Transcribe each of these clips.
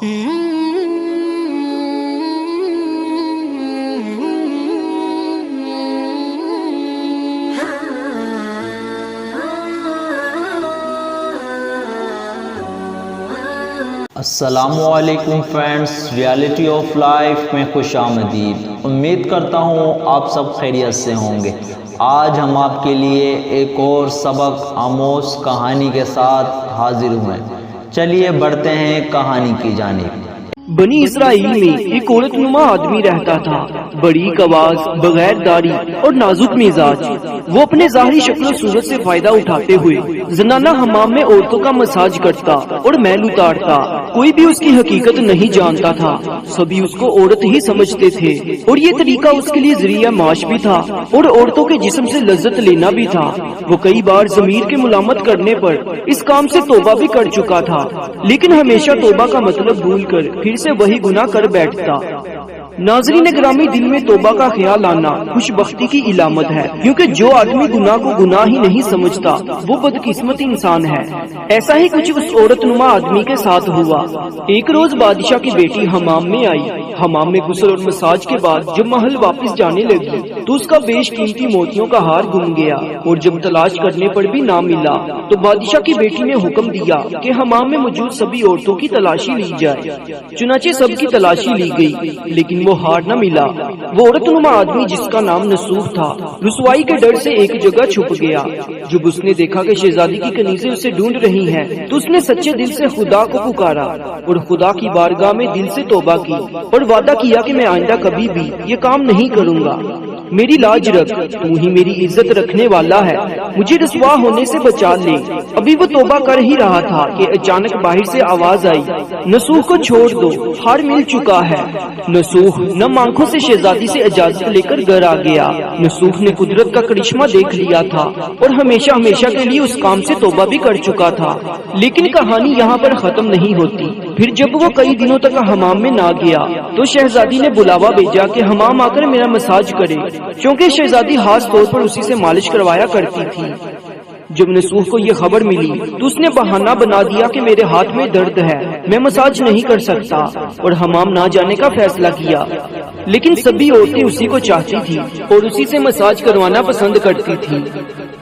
السلام علیکم friends, reality of life میں خوش آمدید۔ امید کرتا ہوں آپ سب خیریت سے ہوں گے۔ آج ہم آپ کے لیے ایک اور سبق آموز کہانی کے ساتھ حاضر ہوئے۔ چلیے بڑھتے ہیں کہانی کی جانب۔ بنی اسرائیل میں ایک عورت نما آدمی رہتا تھا، بڑی آواز، بغیر داڑھی اور نازک مزاج۔ وہ اپنے ظاہری شکل و صورت سے فائدہ اٹھاتے ہوئے زنانہ حمام میں عورتوں کا مساج کرتا اور میل اتارتا۔ کوئی بھی اس کی حقیقت نہیں جانتا تھا، سبھی اس کو عورت ہی سمجھتے تھے، اور یہ طریقہ اس کے لیے ذریعہ معاش بھی تھا اور عورتوں کے جسم سے لذت لینا بھی تھا۔ وہ کئی بار ضمیر کے ملامت کرنے پر اس کام سے توبہ بھی کر چکا تھا، لیکن ہمیشہ توبہ کا مطلب بھول کر پھر سے وہی گناہ کر بیٹھتا۔ ناظرین گرامی، دل میں توبہ کا خیال آنا خوش بختی کی علامت ہے، کیونکہ جو آدمی گناہ کو گناہ ہی نہیں سمجھتا وہ بدقسمت انسان ہے۔ ایسا ہی کچھ اس عورت نما آدمی کے ساتھ ہوا۔ ایک روز بادشاہ کی بیٹی حمام میں آئی۔ حمام میں غسل اور مساج کے بعد جب محل واپس جانے لگی تو اس کا بیش قیمتی موتیوں کا ہار گم گیا، اور جب تلاش کرنے پر بھی نہ ملا تو بادشاہ کی بیٹی نے حکم دیا کہ حمام میں موجود سبھی عورتوں کی تلاشی لی جائے۔ چنانچہ سب کی تلاشی لی گئی، لیکن وہ ہار نہ ملا۔ وہ عورت نما آدمی جس کا نام نسوح تھا، رسوائی کے ڈر سے ایک جگہ چھپ گیا۔ جب اس نے دیکھا کہ شہزادی کی کنیزیں اسے ڈھونڈ رہی ہیں تو اس نے سچے دل سے خدا کو پکارا اور خدا کی بارگاہ میں دل سے توبہ کی اور وعدہ کیا کہ میں آئندہ کبھی بھی یہ کام نہیں کروں گا۔ میری لاج رکھ، تو ہی میری عزت رکھنے والا ہے، مجھے رسوا ہونے سے بچا لے۔ ابھی وہ توبہ کر ہی رہا تھا کہ اچانک باہر سے آواز آئی، نسوح کو چھوڑ دو، ہار مل چکا ہے۔ نسوح نم آنکھوں سے شہزادی سے اجازت لے کر گھر آ گیا۔ نسوح نے قدرت کا کرشمہ دیکھ لیا تھا اور ہمیشہ ہمیشہ کے لیے اس کام سے توبہ بھی کر چکا تھا۔ لیکن کہانی یہاں پر ختم نہیں ہوتی۔ پھر جب وہ کئی دنوں تک حمام میں نہ گیا تو شہزادی نے بلاوا بھیجا کہ حمام آ کر میرا مساج کرے، چونکہ شہزادی خاص طور پر اسی سے مالش کروایا کرتی تھی۔ جب نسوح کو یہ خبر ملی تو اس نے بہانہ بنا دیا کہ میرے ہاتھ میں درد ہے، میں مساج نہیں کر سکتا، اور حمام نہ جانے کا فیصلہ کیا۔ لیکن سبھی عورتیں اسی کو چاہتی تھی اور اسی سے مساج کروانا پسند کرتی تھی۔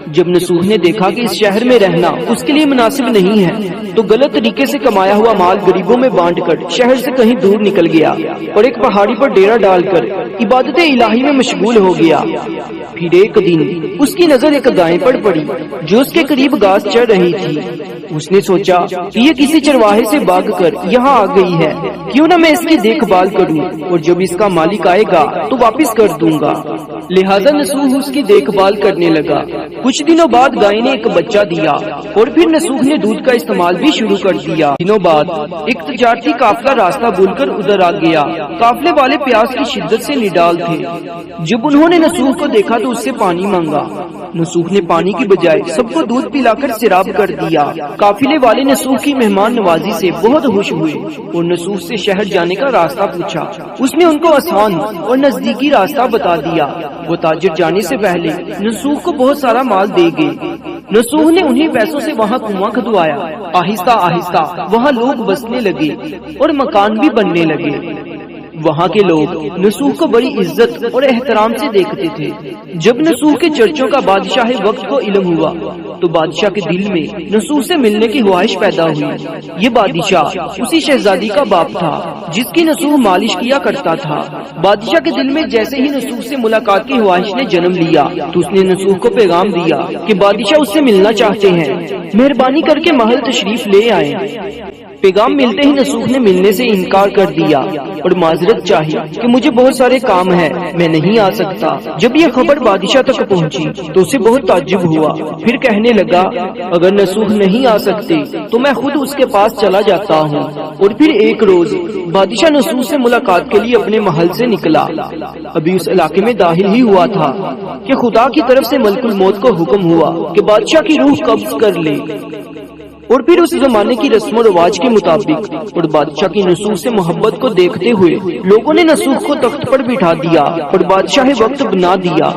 جب نسوح نے دیکھا کہ اس شہر میں رہنا اس کے لیے مناسب نہیں ہے تو غلط طریقے سے کمایا ہوا مال غریبوں میں بانٹ کر شہر سے کہیں دور نکل گیا اور ایک پہاڑی پر ڈیرا ڈال کر عبادت الہی میں مشغول ہو گیا۔ پھر ایک دن اس کی نظر ایک گائے پر پڑی جو اس کے قریب گھاس چر رہی تھی۔ اس نے سوچا کہ یہ کسی چرواہے سے بھاگ کر یہاں آ گئی ہے، کیوں نہ میں اس کی دیکھ بھال کروں اور جب اس کا مالک آئے گا تو واپس کر دوں گا۔ لہذا نسوح اس کی دیکھ بھال کرنے لگا۔ کچھ دنوں بعد گائے نے ایک بچہ دیا اور پھر نسوح نے دودھ کا استعمال بھی شروع کر دیا۔ دنوں بعد ایک تجارتی قافلہ راستہ بھول کر ادھر آ گیا۔ قافلے والے پیاس کی شدت سے نڈال تھے۔ جب انہوں نے نسوح کو دیکھا تو اس سے پانی مانگا۔ نسوح نے پانی کی بجائے سب کو دودھ پلا کر سیراب کر دیا۔ قافلے والے نسوح کی مہمان نوازی سے بہت خوش ہوئے اور نسوح سے شہر جانے کا راستہ پوچھا۔ اس نے ان کو آسان اور نزدیکی راستہ بتا دیا۔ وہ تاجر جانے سے پہلے نسوح کو بہت سارا مال دے گئے۔ نسوح نے انہیں پیسوں سے وہاں کنواں کھدوایا۔ آہستہ آہستہ وہاں لوگ بسنے لگے اور مکان بھی بننے لگے۔ وہاں کے لوگ نسوح کو بڑی عزت اور احترام سے دیکھتے تھے۔ جب نسوح کے چرچوں کا بادشاہ وقت کو علم ہوا تو بادشاہ کے دل میں نسوح سے ملنے کی خواہش پیدا ہوئی۔ یہ بادشاہ اسی شہزادی کا باپ تھا جس کی نسوح مالش کیا کرتا تھا۔ بادشاہ کے دل میں جیسے ہی نسوح سے ملاقات کی خواہش نے جنم لیا تو اس نے نسوح کو پیغام دیا کہ بادشاہ اس سے ملنا چاہتے ہیں، مہربانی کر کے محل تشریف لے آئیں۔ پیغام ملتے ہی نسوح نے ملنے سے انکار کر دیا اور معذرت چاہی کہ مجھے بہت سارے کام ہیں، میں نہیں آ سکتا۔ جب یہ خبر بادشاہ تک پہنچی تو اسے بہت تعجب ہوا۔ پھر کہنے لگا، اگر نسوح نہیں آ سکتے تو میں خود اس کے پاس چلا جاتا ہوں۔ اور پھر ایک روز بادشاہ نسوح سے ملاقات کے لیے اپنے محل سے نکلا۔ ابھی اس علاقے میں داخل ہی ہوا تھا کہ خدا کی طرف سے ملک الموت کو حکم ہوا کہ بادشاہ کی روح قبض کر لے۔ اور پھر اس زمانے کی رسم و رواج کے مطابق اور بادشاہ کی نسوح سے محبت کو دیکھتے ہوئے لوگوں نے نسوح کو تخت پر بٹھا دیا اور بادشاہ وقت بنا دیا۔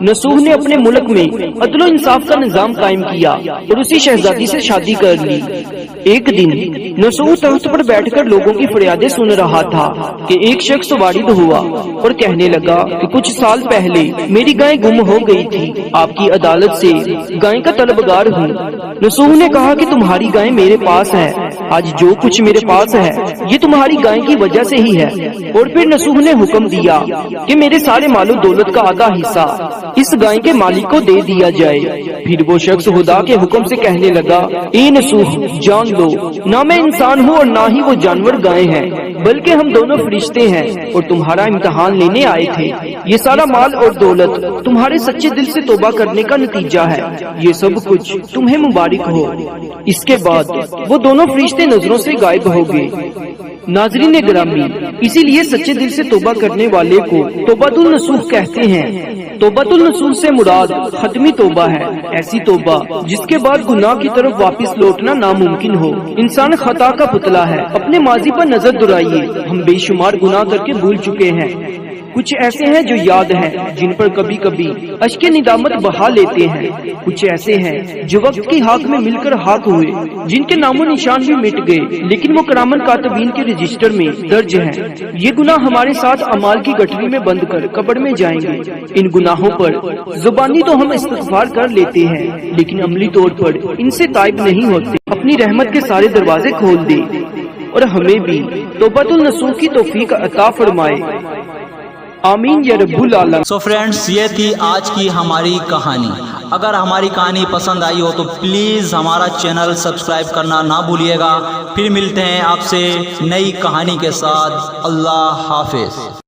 نسوح نے اپنے ملک میں عدل و انصاف کا نظام قائم کیا اور اسی شہزادی سے شادی کر لی۔ ایک دن نصوح تخت پر بیٹھ کر لوگوں کی فریادیں سن رہا تھا کہ ایک شخص وارد ہوا اور کہنے لگا کہ کچھ سال پہلے میری گائے گم ہو گئی تھی، آپ کی عدالت سے گائے کا طلبگار ہوں۔ نصوح نے کہا کہ تمہاری گائے میرے پاس ہے، آج جو کچھ میرے پاس ہے یہ تمہاری گائے کی وجہ سے ہی ہے۔ اور پھر نصوح نے حکم دیا کہ میرے سارے مال و دولت کا آدھا حصہ اس گائے کے مالک کو دے دیا جائے۔ پھر وہ شخص خدا کے حکم سے کہنے لگا، اے نصوح جان لو، نہ میں انسان ہوں اور نہ ہی وہ جانور گائے ہیں، بلکہ ہم دونوں فرشتے ہیں اور تمہارا امتحان لینے آئے تھے۔ یہ سارا مال اور دولت تمہارے سچے دل سے توبہ کرنے کا نتیجہ ہے، یہ سب کچھ تمہیں مبارک ہو۔ اس کے بعد وہ دونوں فرشتے نظروں سے غائب ہو گئے۔ ناظرین گرامی، اسی لیے سچے دل سے توبہ کرنے والے کو توبۃ النصوح کہتے ہیں۔ توبۃ النصوح سے مراد ختمی توبہ ہے، ایسی توبہ جس کے بعد گناہ کی طرف واپس لوٹنا ناممکن ہو۔ انسان خطا کا پتلا ہے، اپنے ماضی پر نظر دہرائیے، ہم بے شمار گناہ کر کے بھول چکے ہیں۔ کچھ ایسے ہیں جو یاد ہیں، جن پر کبھی کبھی اشک ندامت بہا لیتے ہیں۔ کچھ ایسے ہیں جو وقت کی ہاک میں مل کر ہاک ہوئے، جن کے نام و نشان بھی مٹ گئے، لیکن وہ کرامن کاتبین کے رجسٹر میں درج ہیں۔ یہ گناہ ہمارے ساتھ اعمال کی گٹھری میں بند کر قبر میں جائیں گے۔ ان گناہوں پر زبانی تو ہم استغفار کر لیتے ہیں، لیکن عملی طور پر ان سے تائب نہیں ہوتے۔ اپنی رحمت کے سارے دروازے کھول دے اور ہمیں بھی توبۃ النصوح کی توفیق عطا فرمائے، آمین یا رب العالمین۔ سو فرینڈز، یہ تھی آج کی ہماری کہانی۔ اگر ہماری کہانی پسند آئی ہو تو پلیز ہمارا چینل سبسکرائب کرنا نہ بھولیے گا۔ پھر ملتے ہیں آپ سے نئی کہانی کے ساتھ۔ اللہ حافظ۔